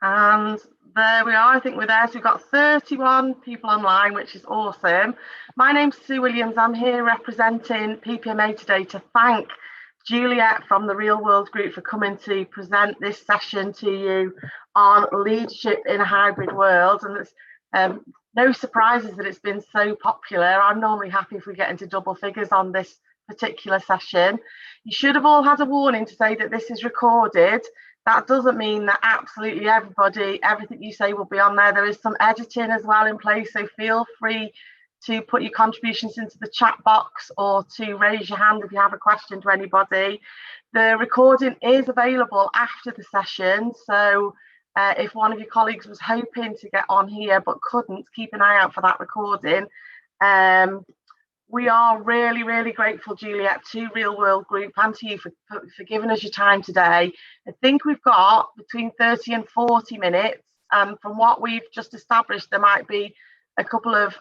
And there we are. I think we're there. So we've got 31 people online, which is awesome. My name's Sue Williams. I'm here representing PPMA today to thank Juliet from the Real World Group for coming to present this session to you on leadership in a hybrid world. And it's no surprises that it's been so popular. I'm normally happy if we get into double figures on this particular session. You should have all had a warning to say that this is recorded. That doesn't mean that absolutely everything you say will be on there. There is some editing as well in place, so feel free to put your contributions into the chat box or to raise your hand if you have a question to anybody. The recording is available after the session, so if one of your colleagues was hoping to get on here but couldn't, keep an eye out for that recording. We are really, really grateful, Juliet, to Real World Group and to you for giving us your time today. I think we've got between 30 and 40 minutes. From what we've just established, there might be a couple of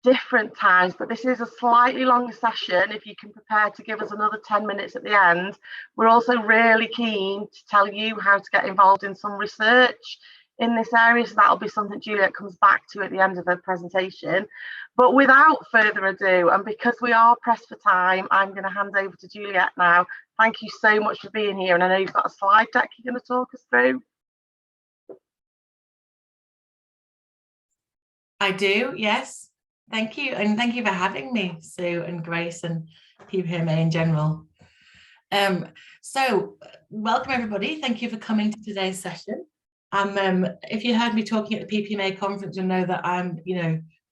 different times, but this is a slightly longer session. If you can prepare to give us another 10 minutes at the end. We're also really keen to tell you how to get involved in some research in this area, so that'll be something Juliet comes back to at the end of the presentation. But without further ado, and because we are pressed for time, I'm going to hand over to Juliet now. Thank you so much for being here, and I know you've got a slide deck you're going to talk us through. I do, yes. Thank you, and thank you for having me, Sue and Grace and PPMA in general. So welcome everybody. Thank you for coming to today's session. If you heard me talking at the PPMA conference, you'll know that I'm,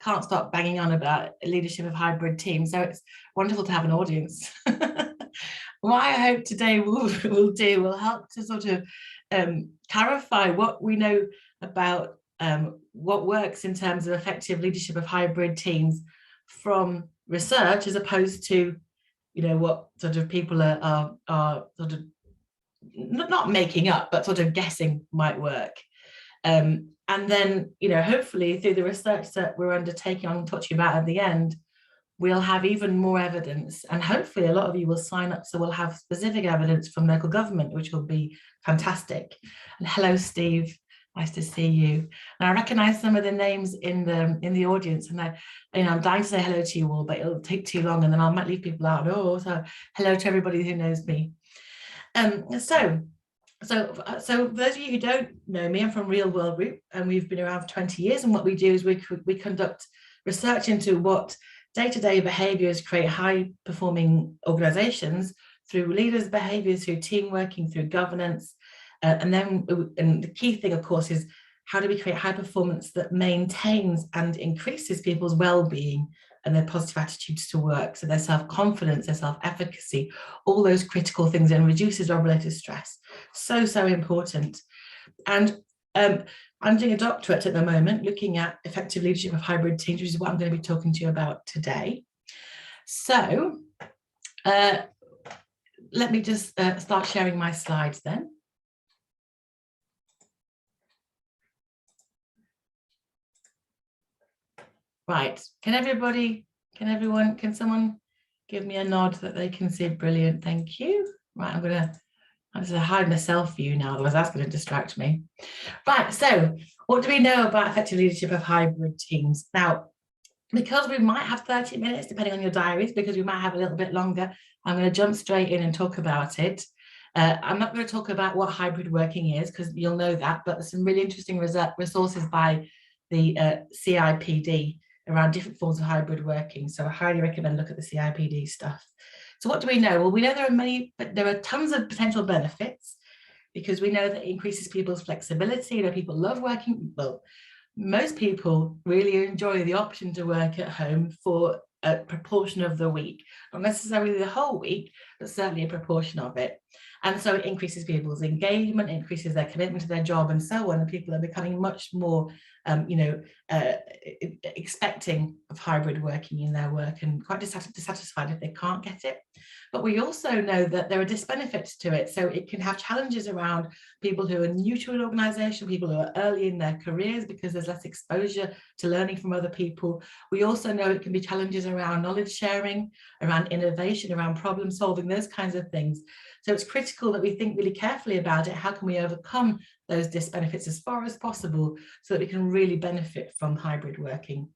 can't stop banging on about leadership of hybrid teams. So it's wonderful to have an audience. What I hope today will help to sort of clarify what we know about what works in terms of effective leadership of hybrid teams from research, as opposed to, what sort of people are sort of not making up, but sort of guessing might work. And then, hopefully through the research that we're undertaking on touching about at the end, we'll have even more evidence, and hopefully a lot of you will sign up, so we'll have specific evidence from local government, which will be fantastic. And hello, Steve. Nice to see you. And I recognise some of the names in the audience, and I'm dying to say hello to you all, but it'll take too long, and then I might leave people out. So hello to everybody who knows me. So those of you who don't know me, I'm from Real World Group, and we've been around for 20 years. And what we do is we conduct research into what day-to-day behaviours create high-performing organisations through leaders' behaviours, through team working, through governance. And the key thing, of course, is how do we create high performance that maintains and increases people's well-being and their positive attitudes to work, so their self-confidence, their self-efficacy, all those critical things, and reduces job-related stress. So important. And I'm doing a doctorate at the moment looking at effective leadership of hybrid teams, which is what I'm going to be talking to you about today. So let me just start sharing my slides then. Right, can someone give me a nod that they can see? Brilliant, thank you. Right, I'm just gonna hide myself view now, otherwise that's going to distract me. Right, so what do we know about effective leadership of hybrid teams? Now, because we might have 30 minutes, depending on your diaries, because we might have a little bit longer, I'm going to jump straight in and talk about it. I'm not going to talk about what hybrid working is, because you'll know that, but there's some really interesting resources by the CIPD around different forms of hybrid working. So I highly recommend look at the CIPD stuff. So what do we know? Well, we know there are tons of potential benefits, because we know that it increases people's flexibility. People love working. Well, most people really enjoy the option to work at home for a proportion of the week, not necessarily the whole week, but certainly a proportion of it. And so it increases people's engagement, increases their commitment to their job, and so on. And people are becoming much more, expecting of hybrid working in their work, and quite dissatisfied if they can't get it. But we also know that there are disbenefits to it. So it can have challenges around people who are new to an organisation, people who are early in their careers, because there's less exposure to learning from other people. We also know it can be challenges around knowledge sharing, around innovation, around problem solving, those kinds of things. So it's critical that we think really carefully about it. How can we overcome those disbenefits as far as possible so that we can really benefit from hybrid working.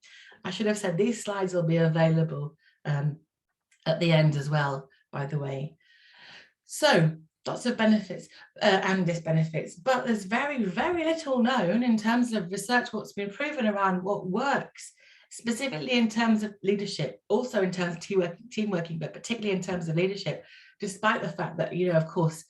I should have said these slides will be available at the end as well, by the way. So lots of benefits and disbenefits, but there's very, very little known in terms of research, what's been proven around what works, specifically in terms of leadership, also in terms of team working, but particularly in terms of leadership, despite the fact that, of course,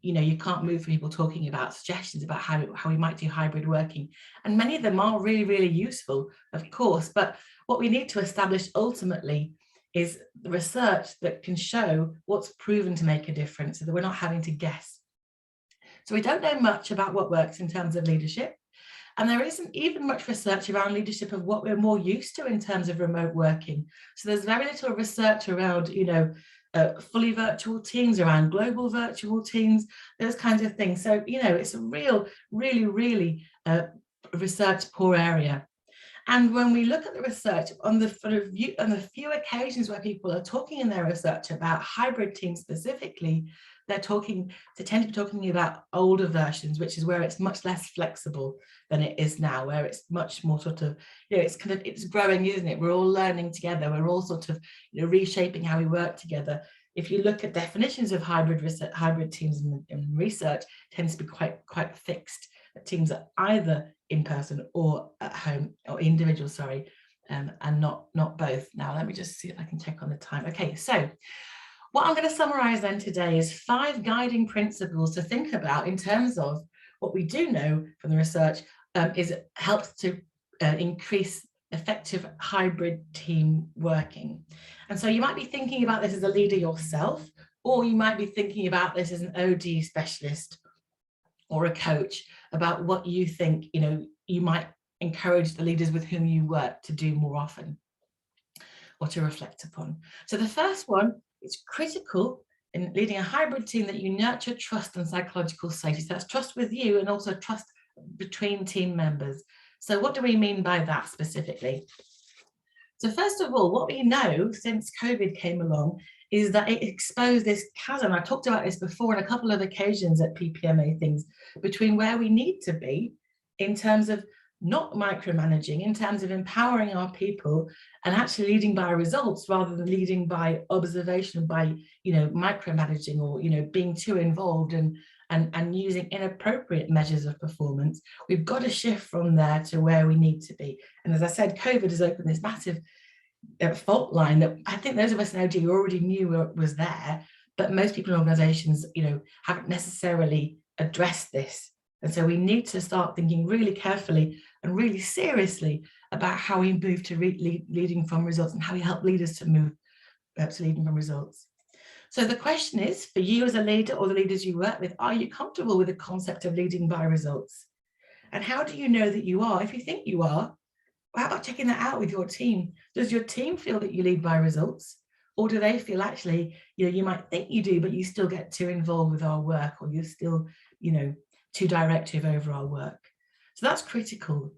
you can't move from people talking about suggestions about how we might do hybrid working. And many of them are really, really useful, of course, but what we need to establish ultimately is the research that can show what's proven to make a difference so that we're not having to guess. So we don't know much about what works in terms of leadership. And there isn't even much research around leadership of what we're more used to in terms of remote working. So there's very little research around, fully virtual teams, around global virtual teams, those kinds of things. So, it's a really research poor area. And when we look at the research on the few occasions where people are talking in their research about hybrid teams specifically, they tend to be talking about older versions, which is where it's much less flexible than it is now, where it's much more sort of, it's growing, isn't it? We're all learning together. We're all sort of, reshaping how we work together. If you look at definitions of hybrid teams in research, it tends to be quite fixed. Teams are either in person or at home, or individual, sorry, and not both. Now, let me just see if I can check on the time. Okay, so what I'm going to summarize then today is 5 guiding principles to think about in terms of what we do know from the research is it helps to increase effective hybrid team working. And so you might be thinking about this as a leader yourself, or you might be thinking about this as an OD specialist or a coach about what you think, you might encourage the leaders with whom you work to do more often or to reflect upon. So the first one, it's critical in leading a hybrid team that you nurture trust and psychological safety. So that's trust with you and also trust between team members. So what do we mean by that specifically? So first of all, what we know since COVID came along is that it exposed this chasm. I talked about this before on a couple of occasions at PPMA things, between where we need to be in terms of not micromanaging, in terms of empowering our people and actually leading by results rather than leading by observation, by micromanaging or being too involved and using inappropriate measures of performance. We've got to shift from there to where we need to be. And as I said, COVID has opened this massive fault line that I think those of us in OD already knew was there, but most people in organizations, haven't necessarily addressed this. And so we need to start thinking really carefully and really seriously about how we move to leading from results and how we help leaders to move to leading from results. So the question is, for you as a leader or the leaders you work with, are you comfortable with the concept of leading by results? And how do you know that you are? If you think you are, how about checking that out with your team? Does your team feel that you lead by results? Or do they feel actually, you might think you do, but you still get too involved with our work, or you're still, too directive over our work? So that's critical,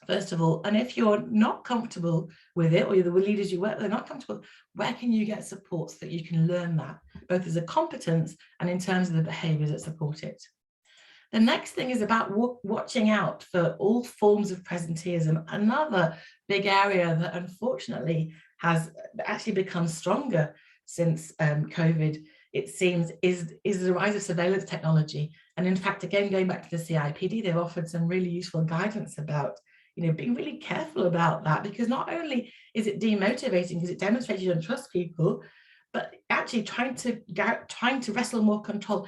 first of all. And if you're not comfortable with it, or the leaders you work with are not comfortable, where can you get support so that you can learn that, both as a competence and in terms of the behaviours that support it? The next thing is about watching out for all forms of presenteeism, another big area that unfortunately has actually become stronger since COVID, it seems, is the rise of surveillance technology. And in fact, again, going back to the CIPD, they've offered some really useful guidance about, being really careful about that, because not only is it demotivating because it demonstrates you don't trust people, but actually trying to wrestle more control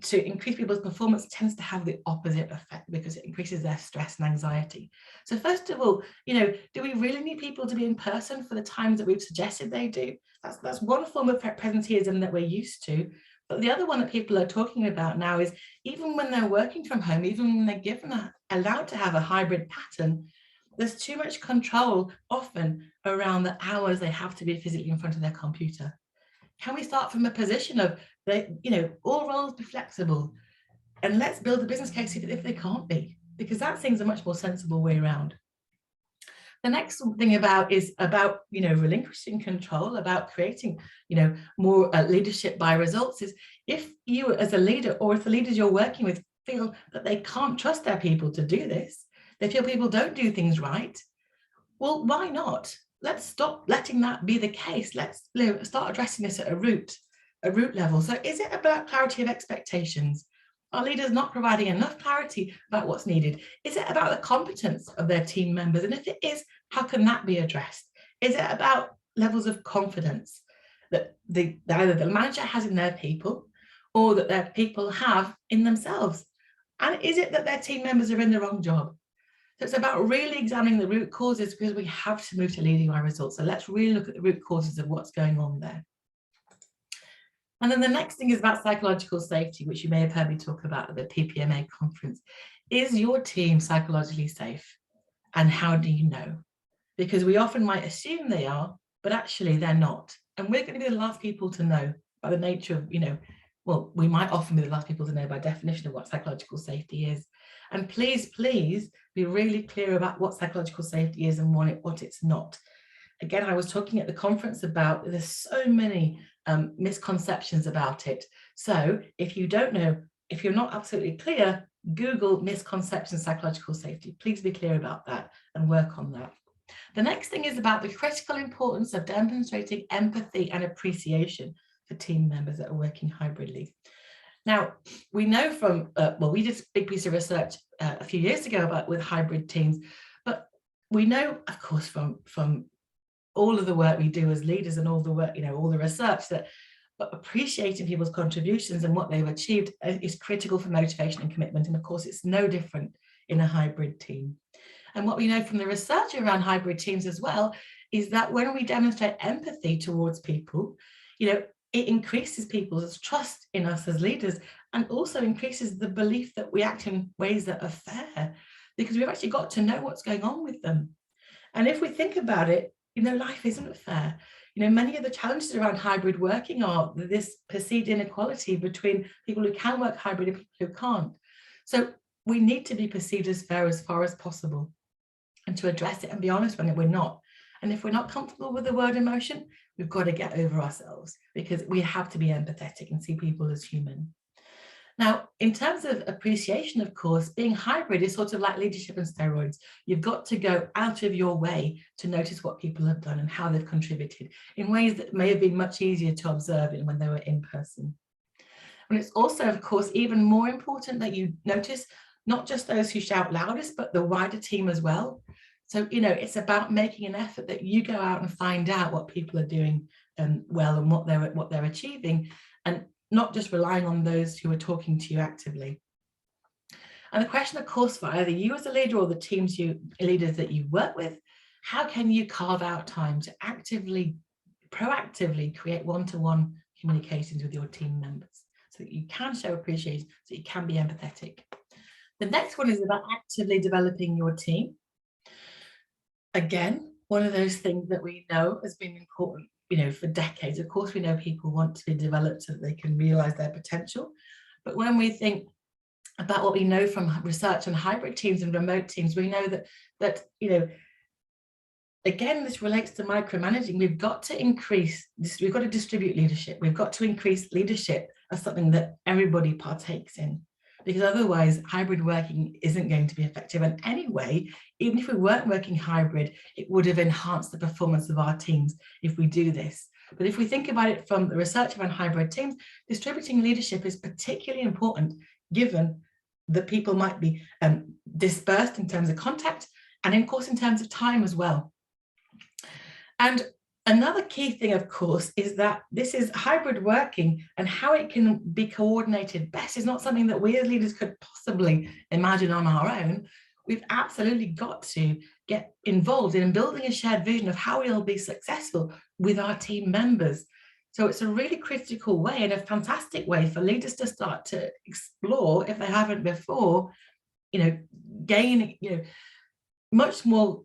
to increase people's performance tends to have the opposite effect, because it increases their stress and anxiety. So first of all, do we really need people to be in person for the times that we've suggested they do? That's one form of presenteeism that we're used to. But the other one that people are talking about now is, even when they're working from home, even when they're allowed to have a hybrid pattern, there's too much control often around the hours they have to be physically in front of their computer. Can we start from a position of, all roles be flexible, and let's build a business case if they can't be, because that seems a much more sensible way around. The next thing is about relinquishing control, about creating more leadership by results, is if you as a leader, or if the leaders you're working with feel that they can't trust their people to do this, they feel people don't do things right, well, why not? Let's stop letting that be the case. Let's start addressing this at a root level. So is it about clarity of expectations? Are leaders not providing enough clarity about what's needed? Is it about the competence of their team members? And if it is, how can that be addressed? Is it about levels of confidence that either the manager has in their people or that their people have in themselves? And is it that their team members are in the wrong job? So it's about really examining the root causes, because we have to move to leading by results. So let's really look at the root causes of what's going on there. And then the next thing is about psychological safety, which you may have heard me talk about at the PPMA conference. Is your team psychologically safe? And how do you know? Because we often might assume they are, but actually they're not. And we're going to be the last people to know by the nature of, well, we might often be the last people to know by definition of what psychological safety is. And please, please be really clear about what psychological safety is and what it's not. Again, I was talking at the conference about there's so many misconceptions about it. So if you don't know, if you're not absolutely clear, Google misconceptions psychological safety. Please be clear about that and work on that. The next thing is about the critical importance of demonstrating empathy and appreciation for team members that are working hybridly. Now, we know from, we did a big piece of research a few years ago with hybrid teams, but we know, of course, from all of the work we do as leaders and all the work, all the research, that appreciating people's contributions and what they've achieved is critical for motivation and commitment. And of course, it's no different in a hybrid team. And what we know from the research around hybrid teams as well is that when we demonstrate empathy towards people, it increases people's trust in us as leaders, and also increases the belief that we act in ways that are fair, because we've actually got to know what's going on with them. And if we think about it, life isn't fair. Many of the challenges around hybrid working are this perceived inequality between people who can work hybrid and people who can't. So we need to be perceived as fair as far as possible, and to address it and be honest when we're not. And if we're not comfortable with the word emotion, we've got to get over ourselves, because we have to be empathetic and see people as human. Now, in terms of appreciation, of course, being hybrid is sort of like leadership and steroids. You've got to go out of your way to notice what people have done and how they've contributed in ways that may have been much easier to observe when they were in person. And it's also, of course, even more important that you notice not just those who shout loudest, but the wider team as well. So, it's about making an effort that you go out and find out what people are doing well and what they're achieving, and not just relying on those who are talking to you actively. And the question, of course, for either you as a leader or the leaders that you work with, how can you carve out time to proactively create one-to-one communications with your team members so that you can show appreciation, so you can be empathetic? The next one is about actively developing your team. Again, one of those things that we know has been important, for decades. Of course, we know people want to be developed so that they can realize their potential. But when we think about what we know from research on hybrid teams and remote teams, we know that again, this relates to micromanaging. We've got to increase this, we've got to distribute leadership. We've got to increase leadership as something that everybody partakes in, because otherwise hybrid working isn't going to be effective. And anyway, even if we weren't working hybrid, it would have enhanced the performance of our teams if we do this. But if we think about it from the research around hybrid teams, distributing leadership is particularly important, given that people might be dispersed in terms of contact and, of course, in terms of time as well. And another key thing, of course, is that this is hybrid working, and how it can be coordinated best is not something that we as leaders could possibly imagine on our own. We've absolutely got to get involved in building a shared vision of how we'll be successful with our team members. So it's a really critical way and a fantastic way for leaders to start to explore, if they haven't before, gain, much more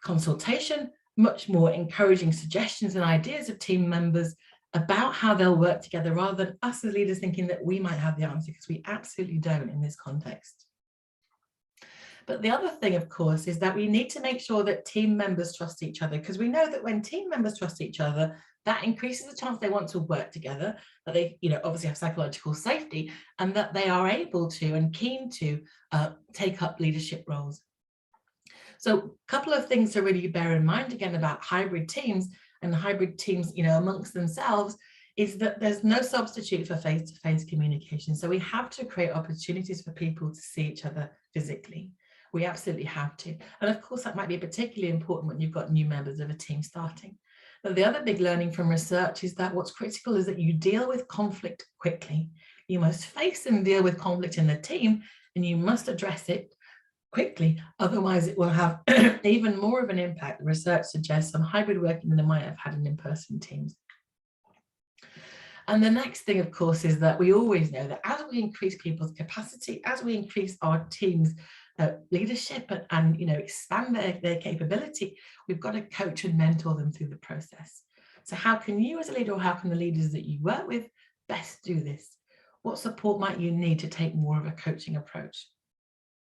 consultation, much more encouraging suggestions and ideas of team members about how they'll work together, rather than us as leaders thinking that we might have the answer, because we absolutely don't in this context. But the other thing, of course, is that we need to make sure that team members trust each other, because we know that when team members trust each other, that increases the chance they want to work together, that they, obviously have psychological safety, and that they are able to and keen to take up leadership roles. So a couple of things to really bear in mind again about hybrid teams and hybrid teams, amongst themselves, is that there's no substitute for face-to-face communication. So we have to create opportunities for people to see each other physically. We absolutely have to. And of course, that might be particularly important when you've got new members of a team starting. But the other big learning from research is that what's critical is that you deal with conflict quickly. You must face and deal with conflict in the team, and you must address it quickly. Otherwise, it will have even more of an impact. The research suggests on hybrid working than it might have had in in-person teams. And the next thing, of course, is that we always know that as we increase people's capacity, as we increase our team's leadership and expand their capability, we've got to coach and mentor them through the process. So how can you as a leader, or how can the leaders that you work with best do this? What support might you need to take more of a coaching approach?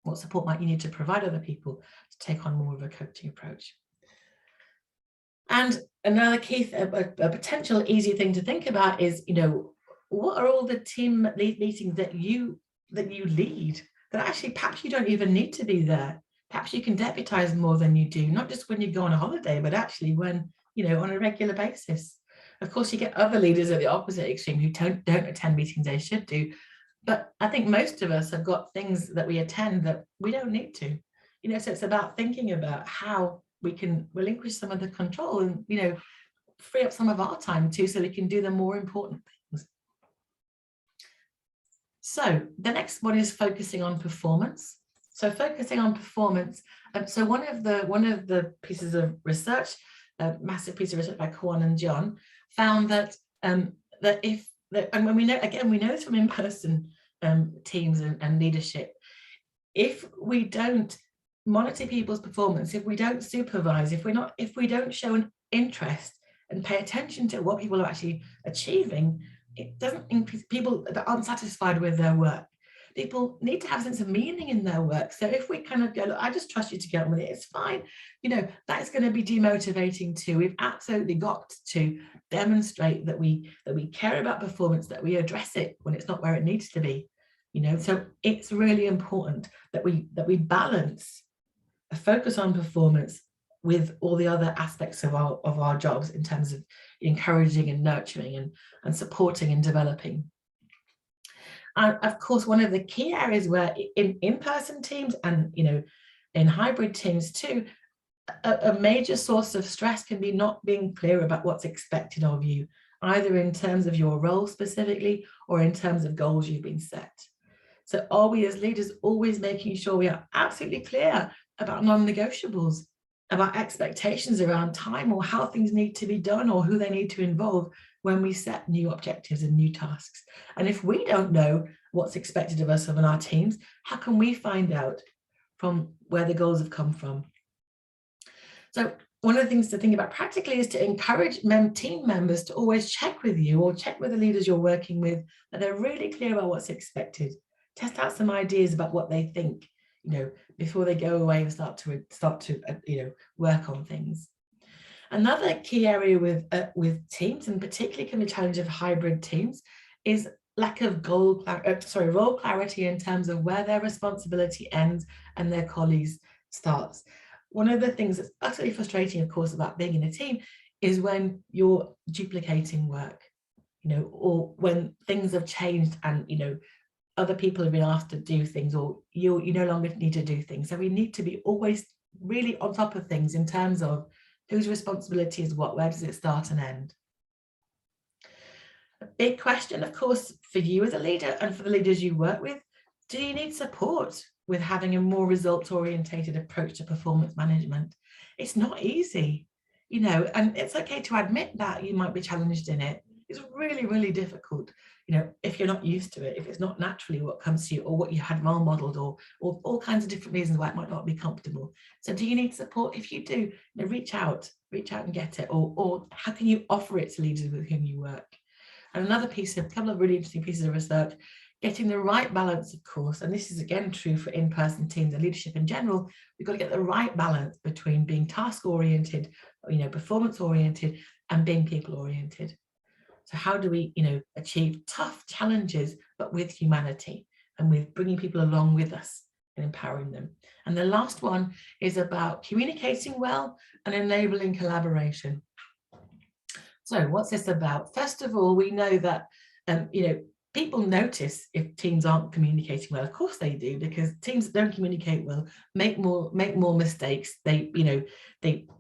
What support might you need to provide other people to take on more of a coaching approach? And another key, a potential easy thing to think about is, what are all the team meetings that you lead that actually perhaps you don't even need to be there? Perhaps you can deputize more than you do, not just when you go on a holiday, but actually when, on a regular basis. Of course, you get other leaders at the opposite extreme who don't attend meetings they should do. But I think most of us have got things that we attend that we don't need to. So it's about thinking about how we can relinquish some of the control and, free up some of our time too, so we can do the more important things. So the next one is focusing on performance. So focusing on performance. So one of the pieces of research, a massive piece of research by Kwan and John, found that and when we know this from in-person teams and leadership, if we don't monitor people's performance, if we don't supervise, if we don't show an interest and pay attention to what people are actually achieving, it doesn't increase. People that aren't satisfied with their work, people need to have a sense of meaning in their work. So if we kind of go, look, I just trust you to get on with it, it's fine, that's going to be demotivating too. We've absolutely got to demonstrate that we care about performance, that we address it when it's not where it needs to be. So it's really important that we balance a focus on performance with all the other aspects of our jobs in terms of encouraging and nurturing and supporting and developing. And of course, one of the key areas where in-person teams and in hybrid teams too, a major source of stress can be not being clear about what's expected of you, either in terms of your role specifically or in terms of goals you've been set. So are we as leaders always making sure we are absolutely clear about non-negotiables, about expectations around time or how things need to be done or who they need to involve when we set new objectives and new tasks? And if we don't know what's expected of us and our teams, how can we find out from where the goals have come from? So one of the things to think about practically is to encourage team members to always check with you or check with the leaders you're working with, that they're really clear about what's expected. Test out some ideas about what they think, before they go away and start to work on things. Another key area with teams, and particularly can be a challenge of hybrid teams, is lack of role clarity in terms of where their responsibility ends and their colleagues starts. One of the things that's utterly frustrating, of course, about being in a team is when you're duplicating work, or when things have changed and, other people have been asked to do things, or you no longer need to do things. So we need to be always really on top of things in terms of whose responsibility is what, where does it start and end? A big question, of course, for you as a leader and for the leaders you work with, do you need support with having a more results-orientated approach to performance management? It's not easy, and it's okay to admit that you might be challenged in it. It's really, really difficult, if you're not used to it, if it's not naturally what comes to you or what you had role modeled, or all kinds of different reasons why it might not be comfortable. So do you need support? If you do, reach out and get it, or how can you offer it to leaders with whom you work? And another couple of really interesting pieces of research getting the right balance, of course, and this is again true for in-person teams and leadership in general. We've got to get the right balance between being task-oriented, performance-oriented, and being people-oriented. So how do we, achieve tough challenges, but with humanity and with bringing people along with us and empowering them? And the last one is about communicating well and enabling collaboration. So what's this about? First of all, we know that, people notice if teams aren't communicating well. Of course they do, because teams that don't communicate well make more mistakes. They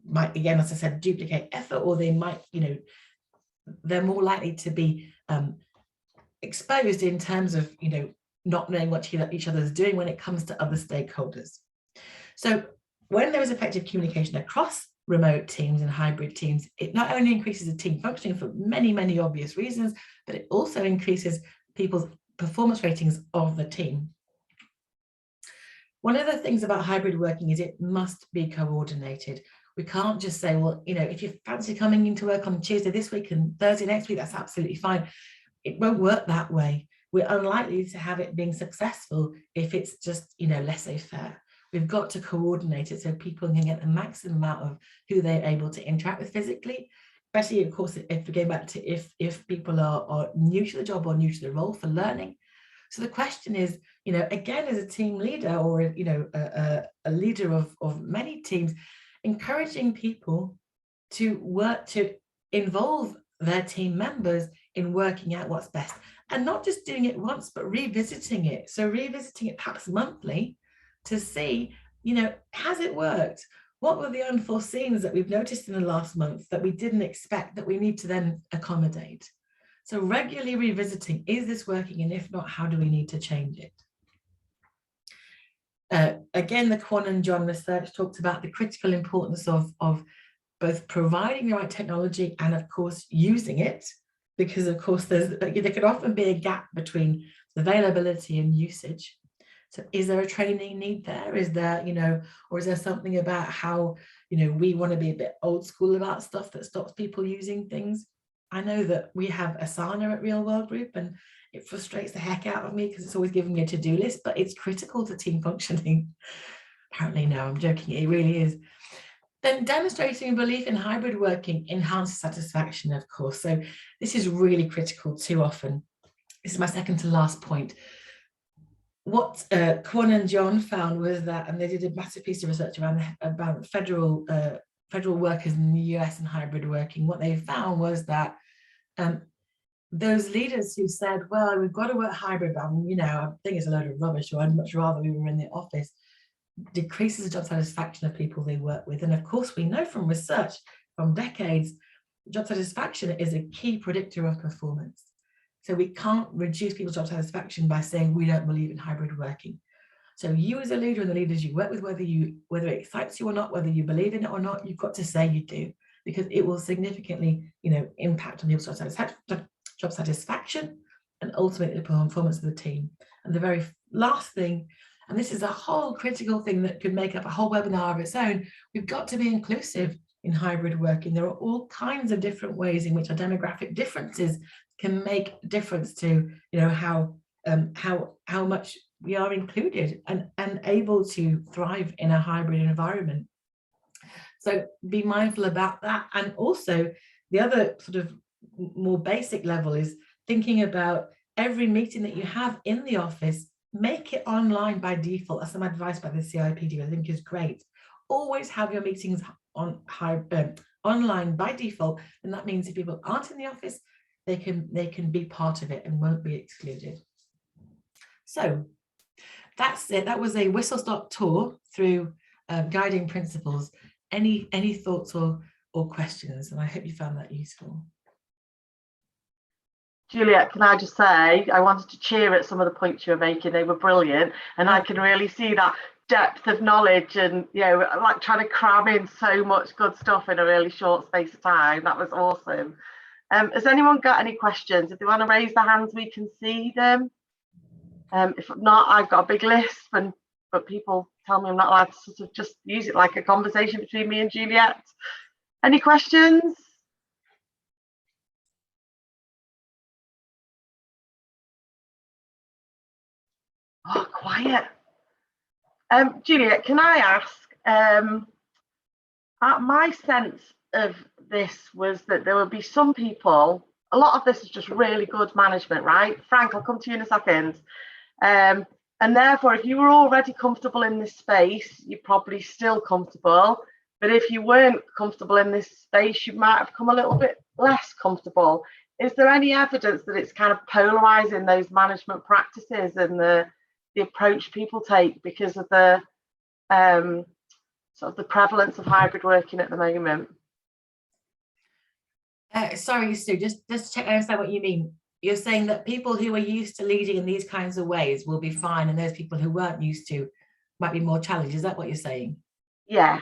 might, again, as I said, duplicate effort, or they might, they're more likely to be exposed in terms of, not knowing what each other is doing when it comes to other stakeholders. So when there is effective communication across remote teams and hybrid teams, it not only increases the team functioning for many, many obvious reasons, but it also increases people's performance ratings of the team. One of the things about hybrid working is it must be coordinated. We can't just say, well, if you fancy coming into work on Tuesday this week and Thursday next week, that's absolutely fine. It won't work that way. We're unlikely to have it being successful if it's just, laissez-faire. We've got to coordinate it so people can get the maximum amount of who they're able to interact with physically, especially, of course, if we go back to if people are new to the job or new to the role for learning. So the question is, again, as a team leader or, a leader of many teams, encouraging people to work to involve their team members in working out what's best, and not just doing it once, but revisiting it. So revisiting it perhaps monthly to see, has it worked? What were the unforeseens that we've noticed in the last month that we didn't expect that we need to then accommodate? So regularly revisiting, is this working? And if not, how do we need to change it? Again, the Kwon and John research talked about the critical importance of both providing the right technology and, of course, using it, because, of course, there could often be a gap between availability and usage. So is there a training need there? Is there, or is there something about how, we want to be a bit old school about stuff that stops people using things? I know that we have Asana at Real World Group, and it frustrates the heck out of me because it's always giving me a to-do list, but it's critical to team functioning. Apparently, no, I'm joking, it really is. Then demonstrating belief in hybrid working enhances satisfaction, of course. So this is really critical too often. This is my second to last point. What Kwon and John found was that, and they did a massive piece of research about federal workers in the US and hybrid working. What they found was that those leaders who said, well, we've got to work hybrid, I think it's a load of rubbish, or I'd much rather we were in the office, decreases the job satisfaction of people they work with. And of course, we know from research from decades, job satisfaction is a key predictor of performance. So we can't reduce people's job satisfaction by saying we don't believe in hybrid working. So you as a leader and the leaders you work with, whether it excites you or not, whether you believe in it or not, you've got to say you do, because it will significantly, impact on people's job satisfaction and ultimately the performance of the team. And the very last thing, and this is a whole critical thing that could make up a whole webinar of its own, we've got to be inclusive in hybrid working. There are all kinds of different ways in which our demographic differences can make a difference to, how much we are included and able to thrive in a hybrid environment. So be mindful about that. And also the other sort of more basic level is thinking about every meeting that you have in the office, make it online by default. That's some advice by the CIPD, I think is great. Always have your meetings on online by default, and that means if people aren't in the office, they can be part of it and won't be excluded. So that's it. That was a whistle-stop tour through guiding principles. Any thoughts or questions? And I hope you found that useful. Juliet, can I just say, I wanted to cheer at some of the points you were making. They were brilliant, and I can really see that depth of knowledge and, like trying to cram in so much good stuff in a really short space of time. That was awesome. Has anyone got any questions? If they want to raise their hands, we can see them. If not, I've got a big list, but people tell me I'm not allowed to sort of just use it like a conversation between me and Juliet. Any questions? Oh, quiet. Juliet, can I ask, my sense of this was that there would be some people, a lot of this is just really good management, right? Frank, I'll come to you in a second. And therefore, if you were already comfortable in this space, you're probably still comfortable. But if you weren't comfortable in this space, you might have come a little bit less comfortable. Is there any evidence that it's kind of polarizing those management practices and the approach people take because of the sort of the prevalence of hybrid working at the moment? Sorry, Sue, just check I understand what you mean. You're saying that people who are used to leading in these kinds of ways will be fine, and those people who weren't used to might be more challenged. Is that what you're saying? Yeah.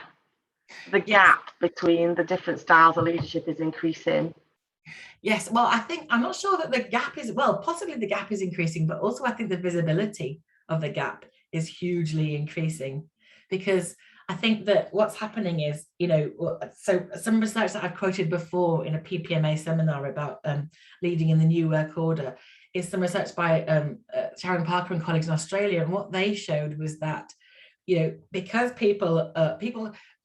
The gap between the different styles of leadership is increasing. Yes, well, I'm not sure that the gap is, well, possibly the gap is increasing, but also I think the visibility of the gap is hugely increasing, because I think that what's happening is, so some research that I've quoted before in a PPMA seminar about leading in the new work order is some research by Sharon Parker and colleagues in Australia. And what they showed was that, because people,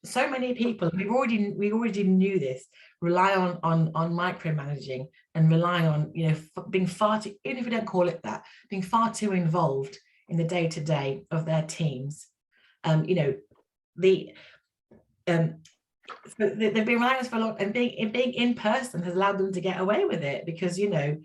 so many people, we already knew this, rely on micromanaging and rely on, being far too, even if we don't call it that, being far too involved in the day-to-day of their teams. They've been relying on us for a long, and being in person has allowed them to get away with it, because their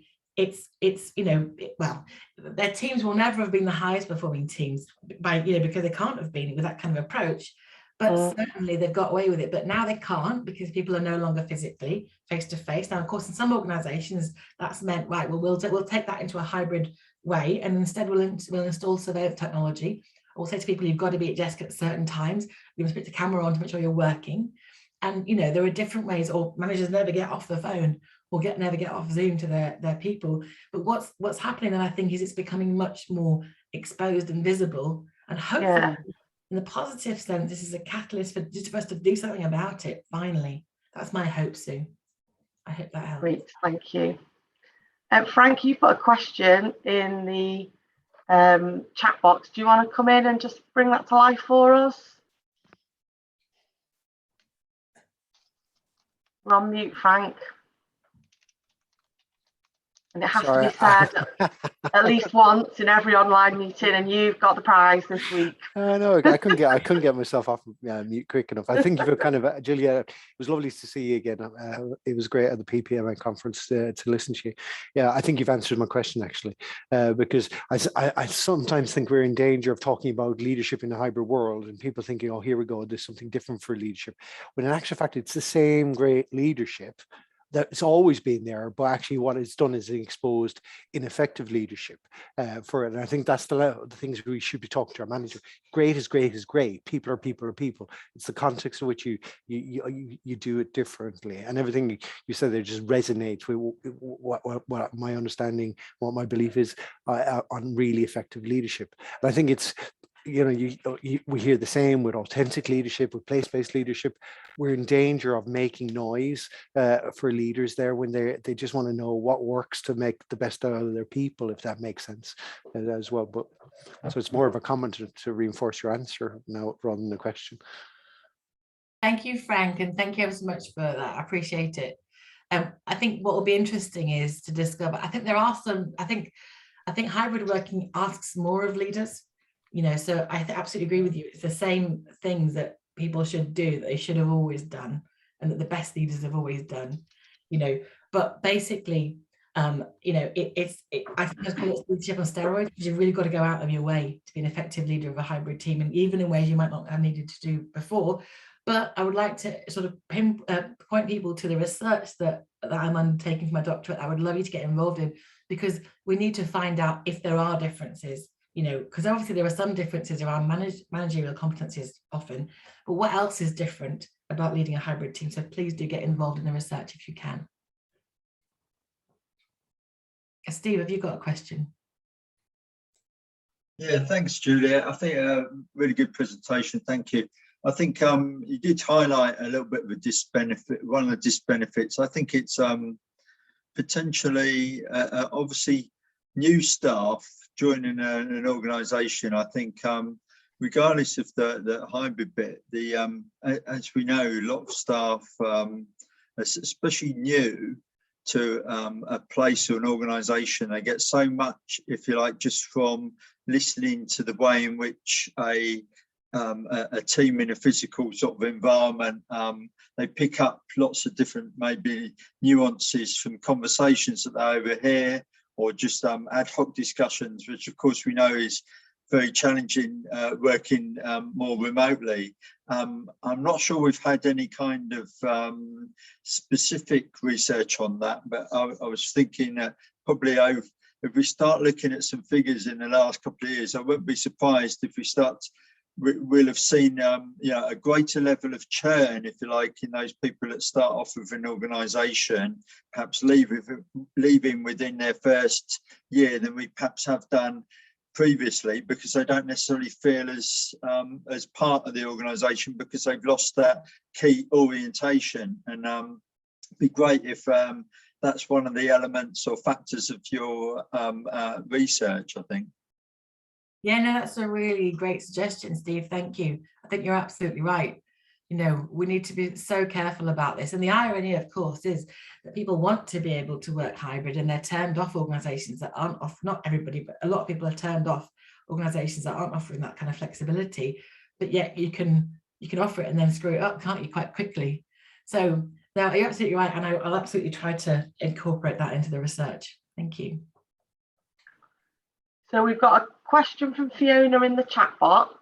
teams will never have been the highest performing teams because they can't have been with that kind of approach, but certainly they've got away with it. But now they can't, because people are no longer physically face to face. Now, of course, in some organizations that's meant, right, well, we'll take that into a hybrid way, and instead we'll install surveillance technology. We'll say to people, you've got to be at desk at certain times. You're going to put the camera on to make sure you're working. And, there are different ways, or managers never get off the phone or never get off Zoom to their people. But what's happening then, I think, is it's becoming much more exposed and visible. And hopefully, in the positive sense, this is a catalyst for us to do something about it, finally. That's my hope, Sue. I hope that helps. Great, thank you. Frank, you put a question in the chat box. Do you want to come in and just bring that to life for us? We're on mute, Frank. And it has to be said at least once in every online meeting, and you've got the prize this week. No, I couldn't get myself off mute quick enough. I think you've kind of, Julia, it was lovely to see you again. It was great at the PPMA conference to listen to you. Yeah, I think you've answered my question, actually, because I sometimes think we're in danger of talking about leadership in a hybrid world and people thinking, oh, here we go, there's something different for leadership. When in actual fact, it's the same great leadership that's always been there, but actually what it's done is exposed ineffective leadership for it. And I think that's the things we should be talking to our manager. Great is great is great. People are people are people. It's the context in which you do it differently. And everything you said there just resonates with what my understanding, what my belief is on really effective leadership. And I think it's, we hear the same with authentic leadership, with place-based leadership. We're in danger of making noise for leaders there when they just want to know what works to make the best out of their people, if that makes sense as well. But so it's more of a comment to reinforce your answer now rather than a question. Thank you, Frank, and thank you ever so much for that. I appreciate it. I think what will be interesting is to discover, I think there are some, I think hybrid working asks more of leaders. So I absolutely agree with you. It's the same things that people should do, that they should have always done, and that the best leaders have always done, but basically, I think it's called leadership on steroids, because you've really got to go out of your way to be an effective leader of a hybrid team, and even in ways you might not have needed to do before. But I would like to sort of point people to the research that I'm undertaking for my doctorate. I would love you to get involved in, because we need to find out if there are differences. Because obviously there are some differences around managerial competencies often, but what else is different about leading a hybrid team? So please do get involved in the research if you can. Steve, have you got a question? Yeah, thanks, Julia. I think a really good presentation. Thank you. I think you did highlight a little bit of a disbenefit. One of the disbenefits, I think it's potentially, obviously, new staff joining an organisation, I think regardless of the hybrid bit, as we know, a lot of staff, especially new to a place or an organisation, they get so much, if you like, just from listening to the way in which a team in a physical sort of environment, they pick up lots of different maybe nuances from conversations that they overhear, or just ad hoc discussions, which of course we know is very challenging working more remotely. I'm not sure we've had any kind of specific research on that, but I was thinking that probably if we start looking at some figures in the last couple of years, I wouldn't be surprised if we'll have seen a greater level of churn, if you like, in those people that start off with an organisation, perhaps leaving within their first year than we perhaps have done previously, because they don't necessarily feel as part of the organisation, because they've lost that key orientation. And it'd be great if that's one of the elements or factors of your research, I think. Yeah, no, that's a really great suggestion, Steve. Thank you. I think you're absolutely right. You know, we need to be so careful about this. And the irony, of course, is that people want to be able to work hybrid, and they're turned off organisations that aren't off. Not everybody, but a lot of people are turned off organisations that aren't offering that kind of flexibility. But yet you can offer it and then screw it up, can't you, quite quickly? So no, you're absolutely right, and I'll absolutely try to incorporate that into the research. Thank you. So we've got a question from Fiona in the chat box,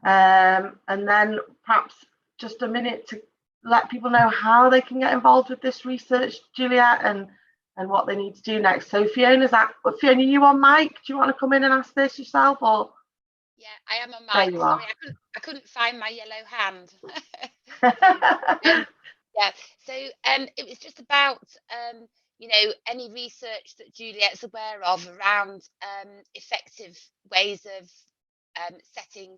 and then perhaps just a minute to let people know how they can get involved with this research, Juliet, and what they need to do next. So Fiona, you on mic? Do you want to come in and ask this yourself, or? Yeah, I am on mic. There you are. Sorry, I couldn't find my yellow hand. Yeah, so it was just about any research that Juliet's aware of around effective ways of setting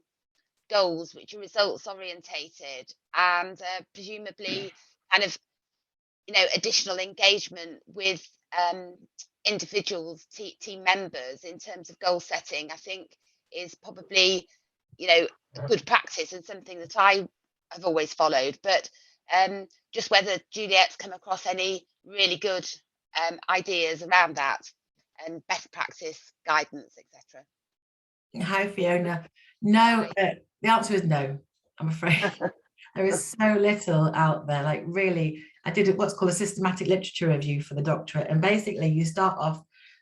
goals which are results orientated, and presumably kind of additional engagement with individuals, team members in terms of goal setting, I think is probably a good practice and something that I have always followed. But just whether Juliet's come across any really good ideas around that and best practice guidance, etc. Hi, Fiona. No, the answer is no, I'm afraid. There is so little out there. Like, really, I did what's called a systematic literature review for the doctorate, and basically you start off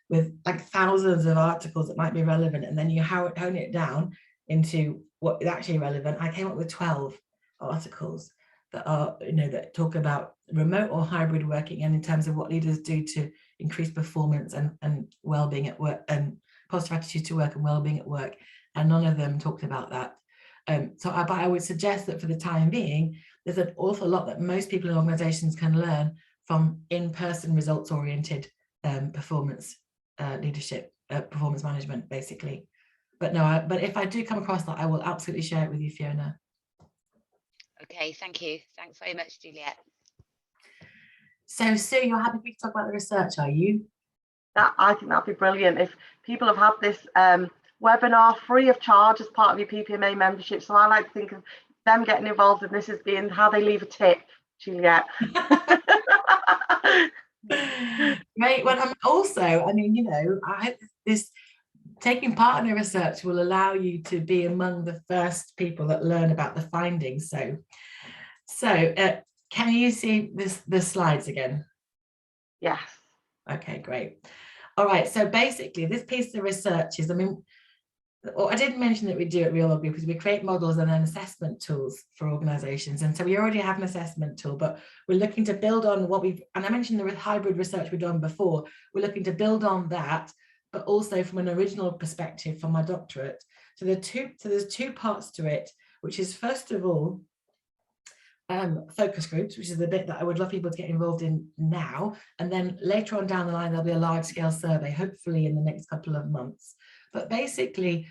with like thousands of articles that might be relevant, and then you hone it down into what is actually relevant. I came up with 12 articles that are, that talk about remote or hybrid working, and in terms of what leaders do to increase performance and well-being at work, and positive attitude to work and well-being at work, and none of them talked about that. But I would suggest that for the time being, there's an awful lot that most people in organizations can learn from in-person results-oriented performance leadership, performance management, basically. But no, but if I do come across that, I will absolutely share it with you, Fiona. Okay, thank you. Thanks very much, Juliet. So Sue, you're happy to talk about the research, are you? I think that'd be brilliant if people have had this webinar free of charge as part of your PPMA membership. So I like to think of them getting involved in this as being how they leave a tip, Juliet. Great. Well, I'm also, I hope this taking part in the research will allow you to be among the first people that learn about the findings. So can you see the slides again? Yes. Okay, great. All right. So basically, this piece of research is, I did mention that we do at Real World Group is we create models and then assessment tools for organizations. And so we already have an assessment tool, but we're looking to build on what and I mentioned the hybrid research we've done before. We're looking to build on that, but also from an original perspective from my doctorate. So there's two parts to it, which is, first of all, focus groups, which is the bit that I would love people to get involved in now. And then later on down the line, there'll be a large scale survey, hopefully in the next couple of months. But basically,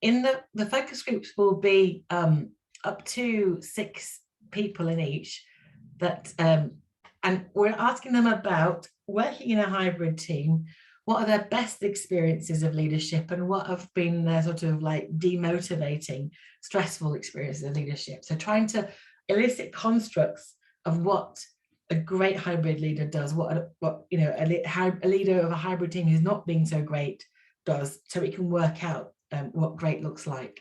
in the focus groups will be up to 6 people in each, that and we're asking them about working in a hybrid team. what are their best experiences of leadership and what have been their sort of like demotivating, stressful experiences of leadership. So trying to elicit constructs of what a great hybrid leader does, what you know, a leader of a hybrid team who's not being so great does, so we can work out what great looks like.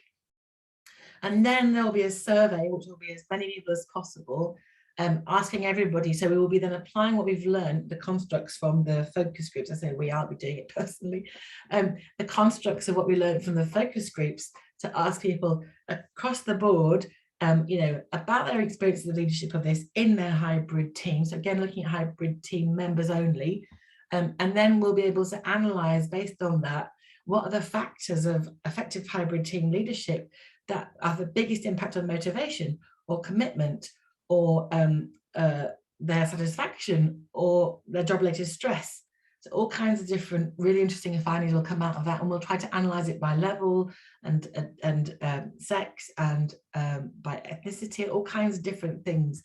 And then there'll be a survey, which will be as many people as possible, asking everybody. So we will be then applying what we've learned, the constructs from the focus groups. I say we, I'll be doing it personally. The constructs of what we learned from the focus groups to ask people across the board, you know, about their experiences of leadership of this in their hybrid teams. So again, looking at hybrid team members only. And then we'll be able to analyse based on that, what are the factors of effective hybrid team leadership that have the biggest impact on motivation or commitment or their satisfaction or their job-related stress. So all kinds of different really interesting findings will come out of that, and we'll try to analyse it by level and sex and by ethnicity, all kinds of different things.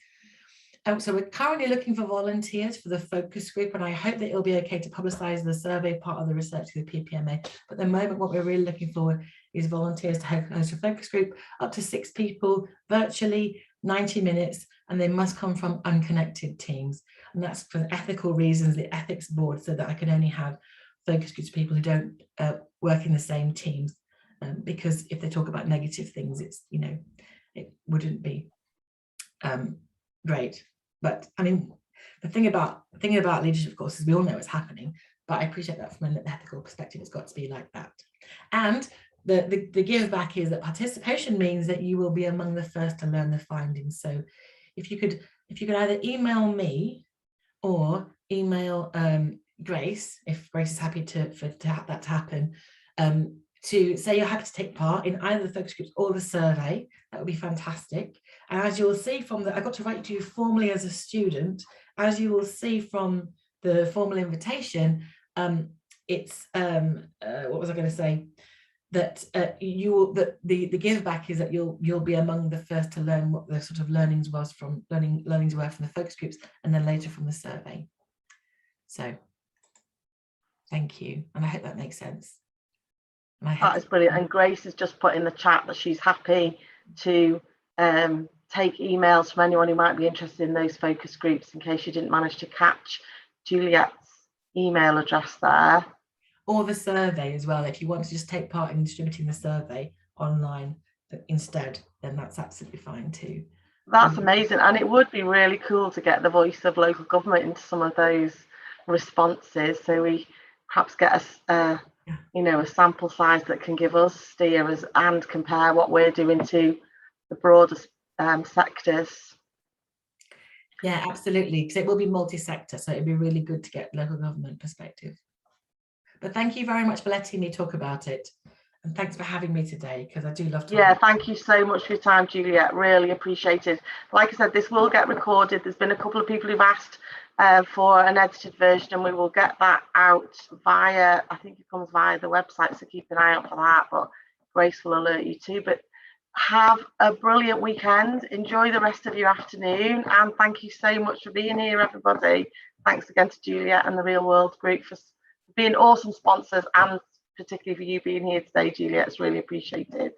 So we're currently looking for volunteers for the focus group, and I hope that it'll be okay to publicise the survey part of the research through the PPMA. But at the moment, what we're really looking for is volunteers to host a focus group, up to 6 people, virtually, 90 minutes, and they must come from unconnected teams. And that's for ethical reasons, the ethics board, so that I can only have focus groups of people who don't work in the same teams. Because if they talk about negative things, it's, you know, it wouldn't be great. But I mean, the thing about leadership, of course, is we all know it's happening, but I appreciate that from an ethical perspective, it's got to be like that. And the give back is that participation means that you will be among the first to learn the findings. So if you could either email me or email Grace, if Grace is happy to have that to happen, to say you're happy to take part in either the focus groups or the survey, that would be fantastic. And as you will see from I got to write to you formally as a student, as you will see from the formal invitation, it's what was I going to say? That the give back is that you'll be among the first to learn what the sort of learnings were from the focus groups, and then later from the survey. So thank you, and I hope that makes sense. That is brilliant. And Grace has just put in the chat that she's happy to take emails from anyone who might be interested in those focus groups, in case you didn't manage to catch Juliet's email address there. Or the survey as well. If you want to just take part in distributing the survey online instead, then that's absolutely fine too. That's amazing. And it would be really cool to get the voice of local government into some of those responses, so we perhaps get you know, a sample size that can give us steers and compare what we're doing to the broader sectors. Yeah, absolutely, because it will be multi-sector, so it'd be really good to get local government perspective. But thank you very much for letting me talk about it, and thanks for having me today, because I do love talking. Yeah, thank you so much for your time, Juliet. Really appreciated. Like I said, this will get recorded. There's been a couple of people who've asked for an edited version, and we will get that out via, I think it comes via the website, so keep an eye out for that, but Grace will alert you too. But have a brilliant weekend, enjoy the rest of your afternoon, and thank you so much for being here, everybody. Thanks again to Juliet and the Real World Group for being awesome sponsors, and particularly for you being here today, Juliet. It's really appreciated.